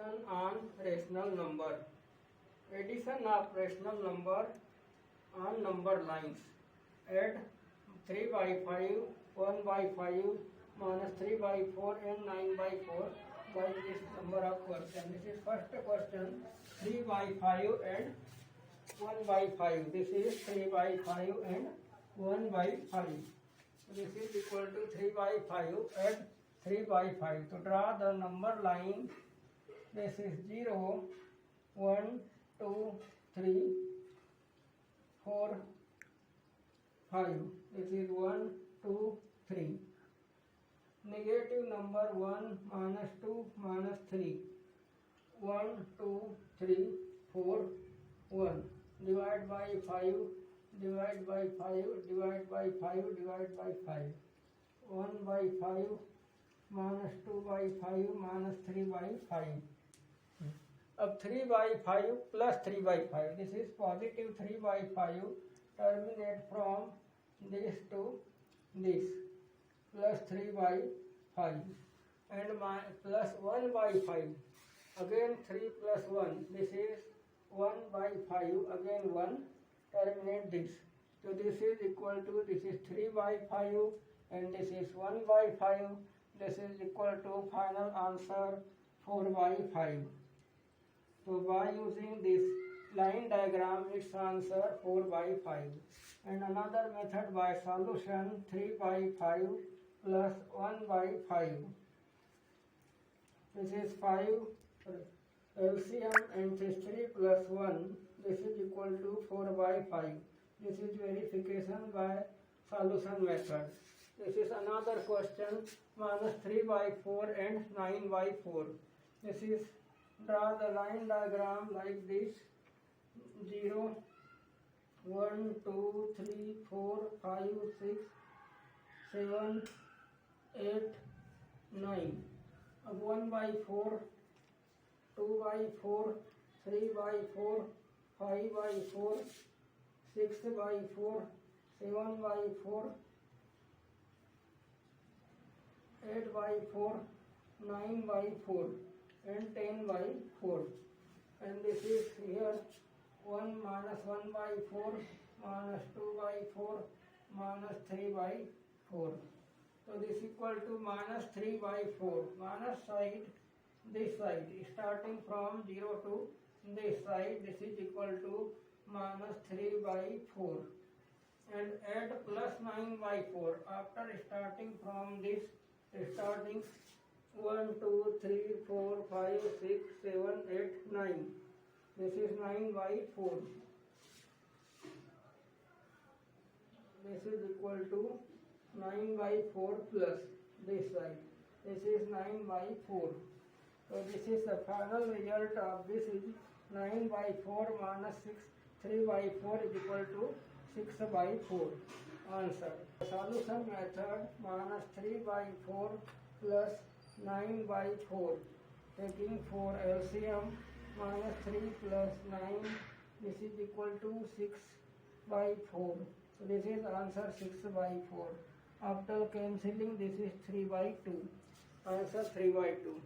Addition on rational number. Addition of rational number on number lines. Add 3 by 5, 1 by 5, minus 3 by 4 and 9 by 4 by this number of question. This is first question, 3 by 5 and 1 by 5. This is 3 by 5 and 1 by 5. This is equal to 3 by 5 and 3 by 5. To draw the number line, this is 0, 1, 2, 3, 4, 5. This is 1, 2, 3. Negative number 1, minus 2, minus 3. 1, 2, 3, 4, 1. Divide by 5, divide by 5, divide by 5, divide by 5. 1 by 5, minus 2 by 5, minus 3 by 5. अब 3 by 5 plus 3 by 5. This is positive 3 by 5. Terminate from this to this. Plus 3 by 5. And plus 1 by 5. Again 3 plus 1. This is 1 by 5. Again 1. Terminate this. So this is equal to, this is 3 by 5 and this is 1 by 5. This is equal to final answer 4 by 5. So by using this line diagram, its answer 4 by 5. And another method by solution, 3 by 5 plus 1 by 5. This is 5 LCM and this 3 plus 1. This is equal to 4 by 5. This is verification by solution method. This is another question, minus 3 by 4 and 9 by 4. This is, draw the line diagram like this, 0, 1, 2, 3, 4, 5, 6, 7, 8, 9. अब 1 by 4, 2 by 4, 3 by 4, 5 by 4, 6 by 4, 7 by 4, 8 by 4, 9 by 4 and 10 by 4. And this is here 1 minus 1 by 4, minus 2 by 4, minus 3 by 4. So this is equal to minus 3 by 4. Minus side, this side, starting from 0 to this side, this is equal to minus 3 by 4. And add plus 9 by 4. After starting from this, starting 1, 2, 3, 4, 5, 6, 7, 8, 9. This is 9 by 4. This is equal to 9 by 4 plus this side. This is 9 by 4. So this is the final result of this is 9 by 4 minus 6, 3 by 4 is equal to 6 by 4. Answer. Solution method, minus 3 by 4 plus 9 by 4. Taking 4 LCM, minus 3 plus 9, this is equal to 6 by 4. So this is answer 6 by 4. After cancelling, this is 3 by 2. Answer 3 by 2.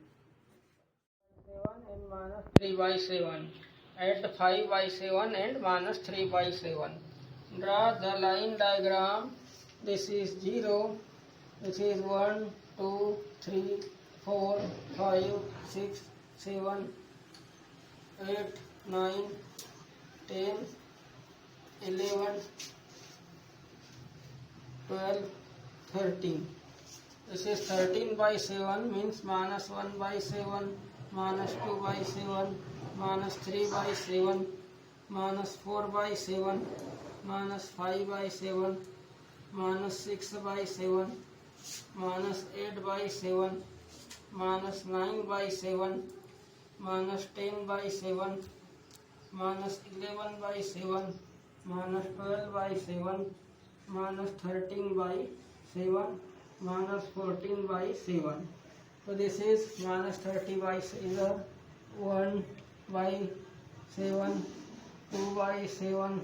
7 and minus 3 by 7. Add 5 by 7 and minus 3 by 7. Draw the line diagram. This is 0. This is 1, 2, 3, 4, 5, 6, 7, 8, 9, 10, 11, 12, 13. This is 13 by 7 means minus 1 by 7, minus 2 by 7, minus 3 by 7, minus 4 by 7, minus 5 by 7, minus 6 by 7, minus 8 by 7, minus 9 by 7, minus 10 by 7, minus 11 by 7, minus 12 by 7, minus 13 by 7, minus 14 by 7. So this is minus 30 by 7, 1 by 7, 2 by 7,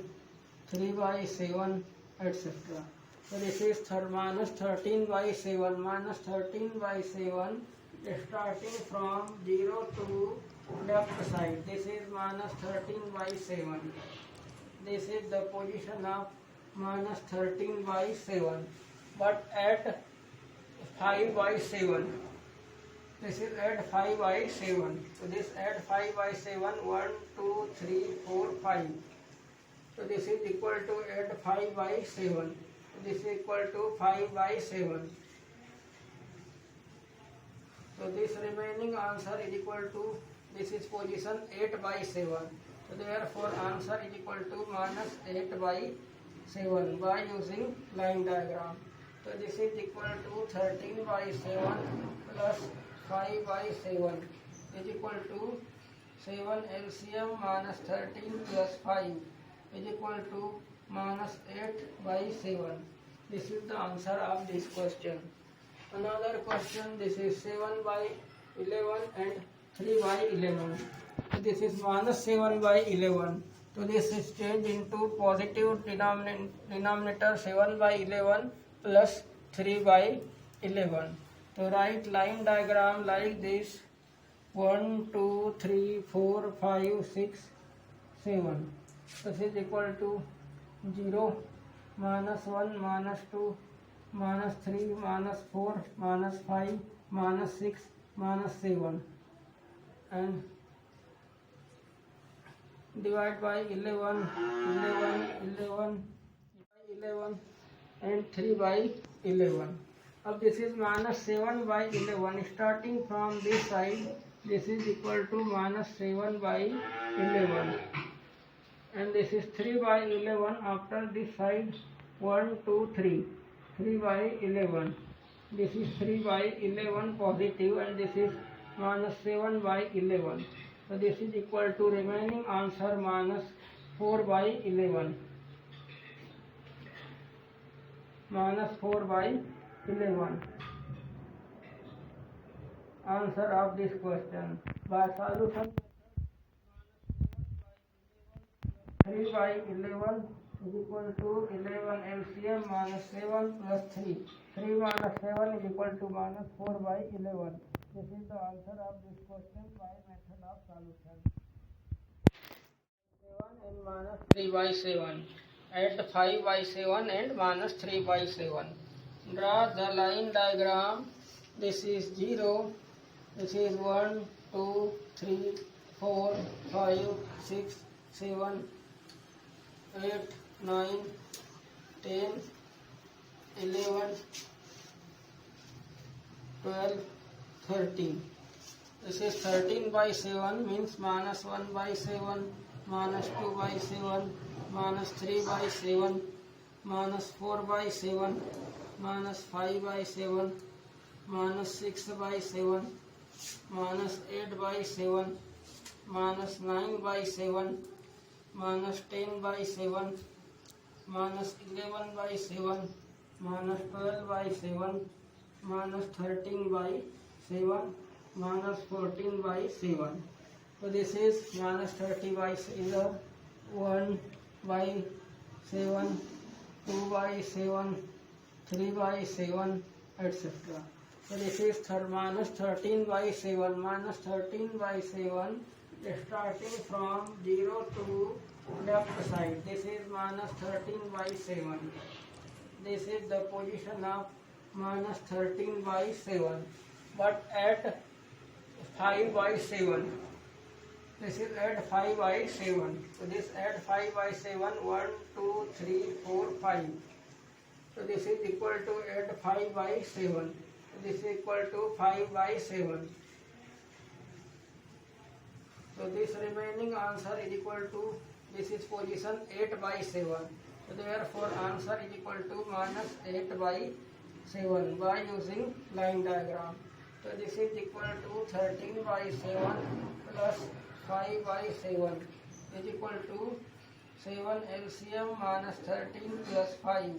3 by 7, etc. So this is minus 13 by 7, minus 13 by 7, starting from 0 to left side. This is minus 13 by 7. This is the position of minus 13 by 7. But at 5 by 7. This is add 5 by 7. So this add 5 by 7. 1, 2, 3, 4, 5. So this is equal to add 5 by 7. This is equal to 5 by 7. So this remaining answer is equal to, this is position 8 by 7. So therefore answer is equal to minus 8 by 7 by using line diagram. So this is equal to 13 by 7 plus 5 by 7 is equal to 7 LCM minus 13 plus 5 is equal to minus 8 by 7. This is the answer of this question. Another question, this is 7 by 11 and 3 by 11. So this is minus 7 by 11. So this is changed into positive denominator 7 by 11 plus 3 by 11. So write line diagram like this: 1, 2, 3, 4, 5, 6, 7. This is equal to 0, minus 1, minus 2, minus 3, minus 4, minus 5, minus 6, minus 7, and divide by 11, and 3 by 11. Now this is minus 7 by 11. Starting from this side, this is equal to minus 7 by 11. And this is 3 by 11 after this side. 1, 2, 3. 3 by 11. This is 3 by 11 positive, and this is minus 7 by 11. So this is equal to remaining answer minus 4 by 11. Minus 4 by 11. Answer of this question. By solution, 3 by 11 is equal to 11 LCM minus 7 plus 3. 3 minus 7 is equal to minus 4 by 11. This is the answer of this question by method of solution. 7 and minus 3 by 7. Add 5 by 7 and minus 3 by 7. Draw the line diagram. This is 0. This is 1, 2, 3, 4, 5, 6, 7, 8, 9, 10, 11, 12, 13. This is 13 by 7 means minus 1 by 7, minus 2 by 7, minus 3 by 7, minus 4 by 7, minus 5 by 7, minus 6 by 7, minus 8 by 7, minus 9 by 7, minus 10 by 7, minus 11 by 7, minus 12 by 7, minus 13 by 7, minus 14 by 7. So this is minus 30 by 7, 1 by 7, 2 by 7, 3 by 7, etc. So this is minus 13 by 7, minus 13 by 7, starting from 0 to left side. This is minus 13 by 7. This is the position of minus 13 by 7. But at 5 by 7. This is add 5 by 7. So this add 5 by 7. 1, 2, 3, 4, 5. So this is equal to add 5 by 7. This is equal to 5 by 7. So this remaining answer is equal to, this is position 8 by 7. So therefore answer is equal to minus 8 by 7 by using line diagram. So this is equal to 13 by 7 plus 5 by 7 is equal to 7 LCM minus 13 plus 5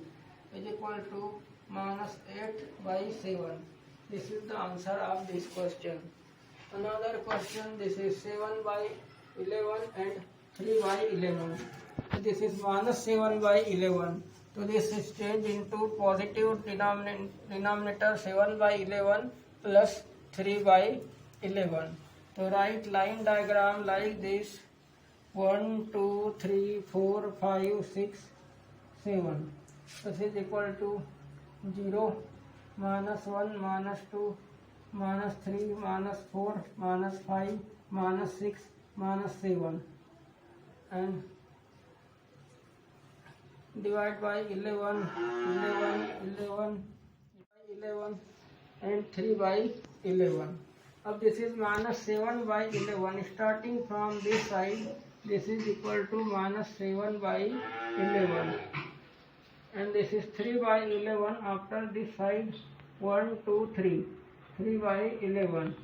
is equal to minus 8 by 7. This is the answer of this question. Another question, this is 7 by 11 and 3 by 11. This is minus 7 by 11. So this is changed into positive denominator 7 by 11 plus 3 by 11. तो write line diagram like this. 1 2 3 4 5 6 7. This is equal to 0, -1, -2, -3, -4, -5, -6, -7, and divide by 11, 11, 11, 11, and 3 by 11. Now this is -7 by 11. Starting from this side, this is equal to -7 by 11. And this is 3 by 11 after this side. 1 2 3, 3 by 11.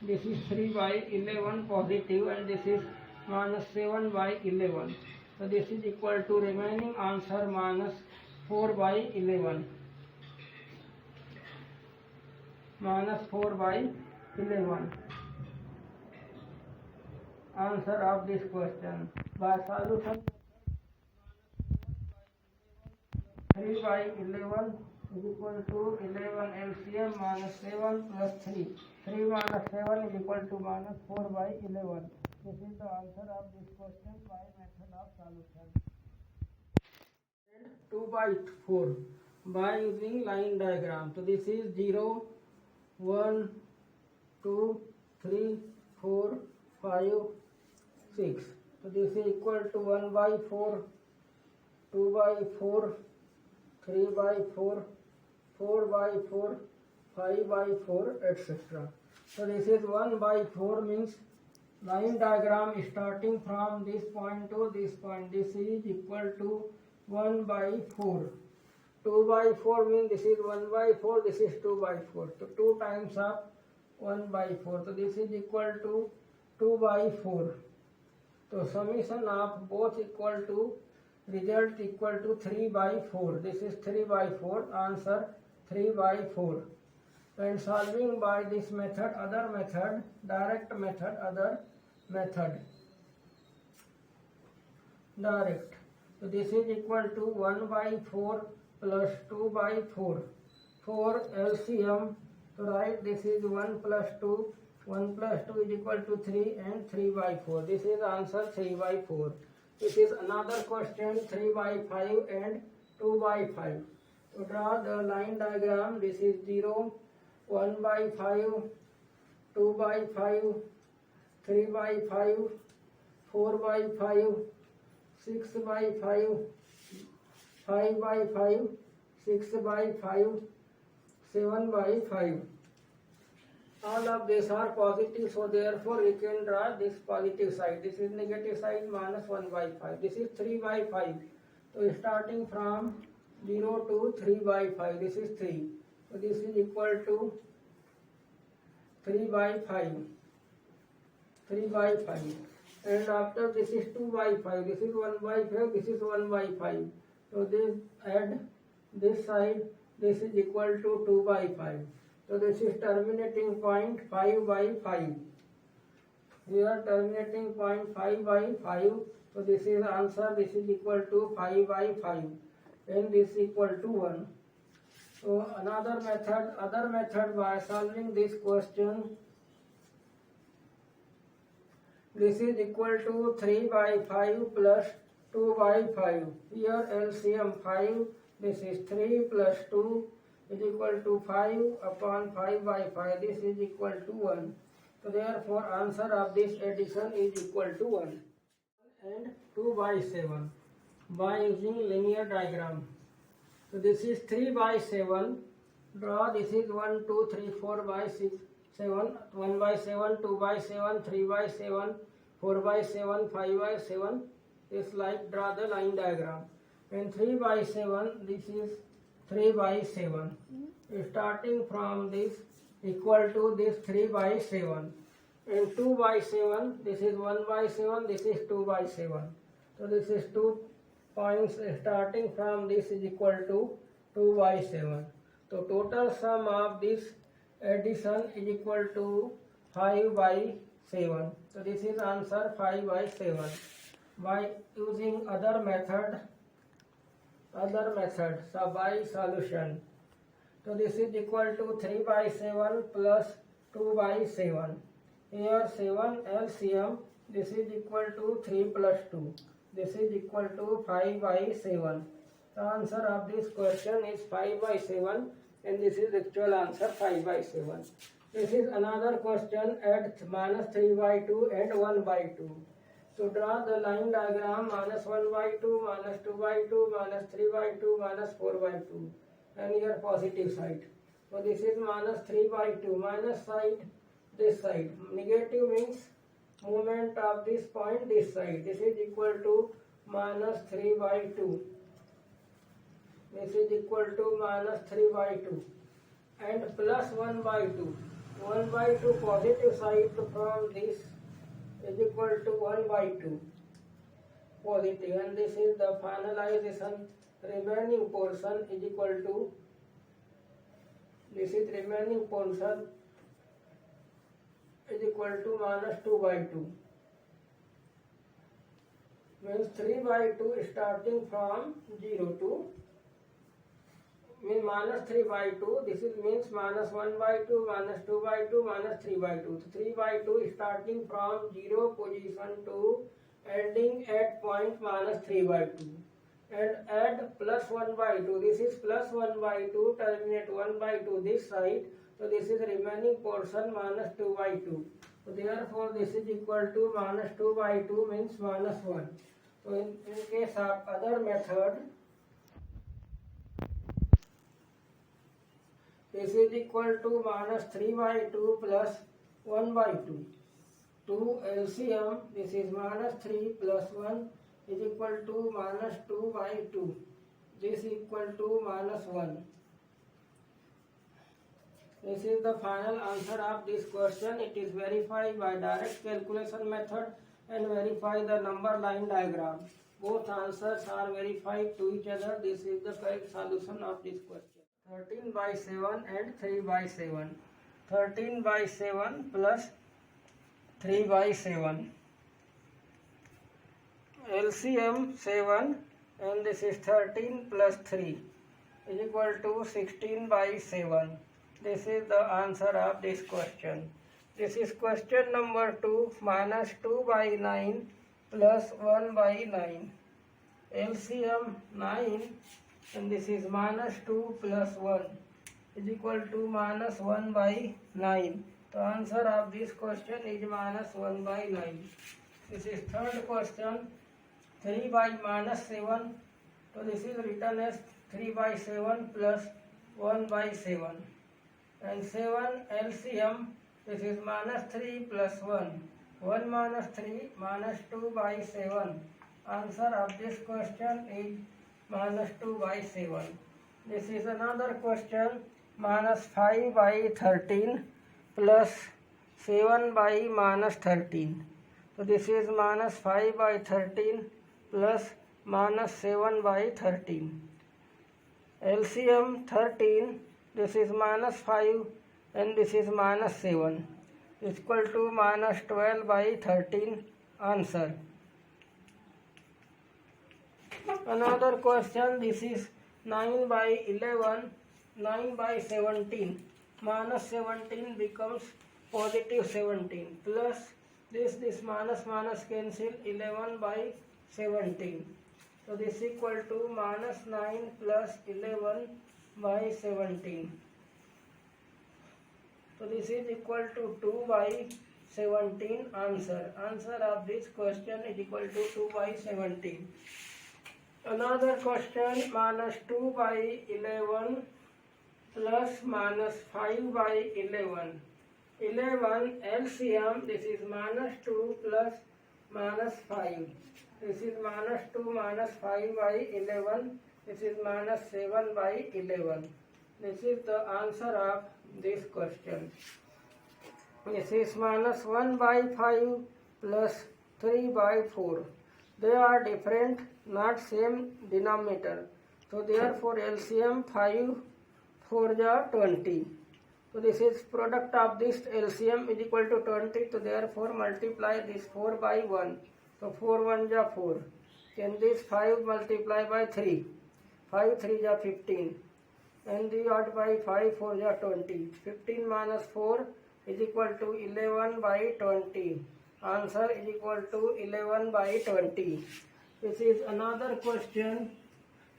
This is 3 by 11 positive, and this is -7 by 11. So this is equal to remaining answer -4 by 11. -4 by 11. Answer of this question. By solution, 3 by 11 is equal to 11 LCM -7 plus 3. 3 minus 7 is equal to -4 by 11. This is the answer of this question by method of solution. And 2 by 4 by using line diagram. So this is 0, 1, 2, 3, 4, 5, 6. So this is equal to 1 by 4, 2 by 4, 3 by 4, 4 by 4, 5 by 4, etc. So this is 1 by 4 means line diagram starting from this point to this point. This is equal to 1 by 4. 2 by 4 means this is 1 by 4, this is 2 by 4. So 2 times of 1 by 4. So this is equal to 2 by 4. So summation of both equal to result equal to 3 by 4. This is 3 by 4. Answer 3 by 4. And solving by this method, other method, direct method, other method, direct. So this is equal to 1 by 4 plus 2 by 4. 4 LCM. So write this is 1 plus 2. 1 plus 2 is equal to 3 and 3 by 4. This is answer 3 by 4. This is another question 3 by 5 and 2 by 5. To draw the line diagram, this is 0, 1 by 5, 2 by 5, 3 by 5, 4 by 5, 6 by 5, 5 by 5, 6 by 5, 7 by 5. All of these are positive, so therefore we can draw this positive side. This is negative side, -1 by 5. This is 3 by 5. So starting from 0 to 3 by 5, this is 3. So this is equal to 3 by 5. 3 by 5. And after this is 2 by 5. This is 1 by 5. This is 1 by 5. So this add this side. This is equal to 2 by 5. So this is terminating point 5 by 5. Here terminating point 5 by 5. So this is answer. This is equal to 5 by 5. And this is equal to 1. So another method, other method by solving this question. This is equal to 3 by 5 plus 2 by 5. Here LCM 5. This is 3 plus 2 is equal to 5 upon 5 by 5. This is equal to 1. So therefore answer of this addition is equal to 1. And 2 by 7 by using linear diagram. So this is 3 by 7. Draw this is 1, 2, 3, 4 by 6, 7, 1 by 7, 2 by 7, 3 by 7, 4 by 7, 5 by 7. It's like draw the line diagram. And 3 by 7, this is 3 by 7. Starting from this equal to this 3 by 7. And 2 by 7, this is 1 by 7, this is 2 by 7. So this is 2 points starting from this is equal to 2 by 7. So total sum of this addition is equal to 5 by 7. So this is answer 5 by 7. By using other method, so by solution. So this is equal to 3 by 7 plus 2 by 7. Here 7 LCM, this is equal to 3 plus 2. This is equal to 5 by 7. The answer of this question is 5 by 7 and this is actual answer 5 by 7. This is another question at minus 3 by 2 and 1 by 2. To draw the line diagram minus 1 by 2, minus 2 by 2, minus 3 by 2, minus 4 by 2 and here positive side. So this is minus 3 by 2, minus side this side. Negative means movement of this point this side. This is equal to minus 3 by 2. This is equal to minus 3 by 2 and plus 1 by 2. 1 by 2 positive side from this is equal to 1 by 2 positive, and this is the finalization. Remaining portion is equal to, this is remaining portion is equal to minus 2 by 2. Means 3 by 2 starting from 0 to means minus 3 by 2. This is means minus 1 by 2, minus 2 by 2, minus 3 by 2. So 3 by 2 starting from 0 position to ending at point minus 3 by 2. And add plus 1 by 2. This is plus 1 by 2, terminate 1 by 2 this side. So this is remaining portion minus 2 by 2. So therefore this is equal to minus 2 by 2 means minus 1. So in case of other method, this is equal to minus 3 by 2 plus 1 by 2. 2 LCM, this is minus 3 plus 1 is equal to minus 2 by 2. This is equal to minus 1. This is the final answer of this question. It is verified by direct calculation method and verify the number line diagram. Both answers are verified to each other. This is the correct solution of this question. 13 by 7 and 3 by 7. 13 by 7 plus 3 by 7. LCM 7 and this is 13 plus 3 is equal to 16 by 7. This is the answer of this question. This is question number 2, minus 2 by 9 plus 1 by 9. LCM 9 and this is minus 2 plus 1 is equal to minus 1 by 9. The answer of this question is minus 1 by 9. This is third question, 3 by minus 7. So this is written as 3 by 7 plus 1 by 7. And 7 LCM, this is minus 3 plus 1. 1 minus 3 minus 2 by 7. Answer of this question is minus 2 by 7. This is another question, minus 5 by 13 plus 7 by minus 13. So this is minus 5 by 13 plus minus 7 by 13. LCM 13, this is minus 5 and this is minus 7 is equal to minus 12 by 13. Answer. Another question, this is 9 by 11, 9 by 17. Minus 17 becomes positive 17 plus this minus cancel, 11 by 17. So this is equal to minus 9 plus 11 by 17. So this is equal to 2 by 17. Answer. Answer of this question is equal to 2 by 17. Another question, minus 2 by 11 plus minus 5 by 11. 11 LCM, this is minus 2 plus minus 5. This is minus 2 minus 5 by 11. This is minus 7 by 11. This is the answer of this question. This is minus 1 by 5 plus 3 by 4. They are different, not same denominator. So therefore LCM 5 4 ja 20. So this is product of this LCM is equal to 20. So therefore multiply this 4 by 1. So 4 1 ja 4. Can this 5 multiply by 3? 5 3 ja 15. And divide by 5 4 ja 20. 15 minus 4 is equal to 11 by 20. Answer is equal to 11 by 20. This is another question.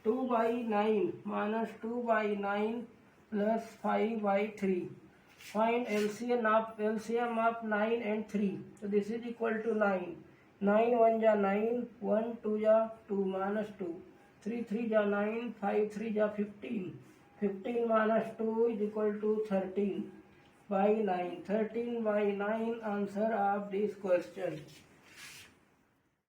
2 by 9 minus 2 by 9 plus 5 by 3. Find LCM of 9 and 3. So this is equal to 9. 9 1 ja 9, 1 2 ja 2 minus 2. 3 3 ja 9, 5 3 ja 15. 15 minus 2 is equal to 13 by 9. 13 by 9 answer of this question.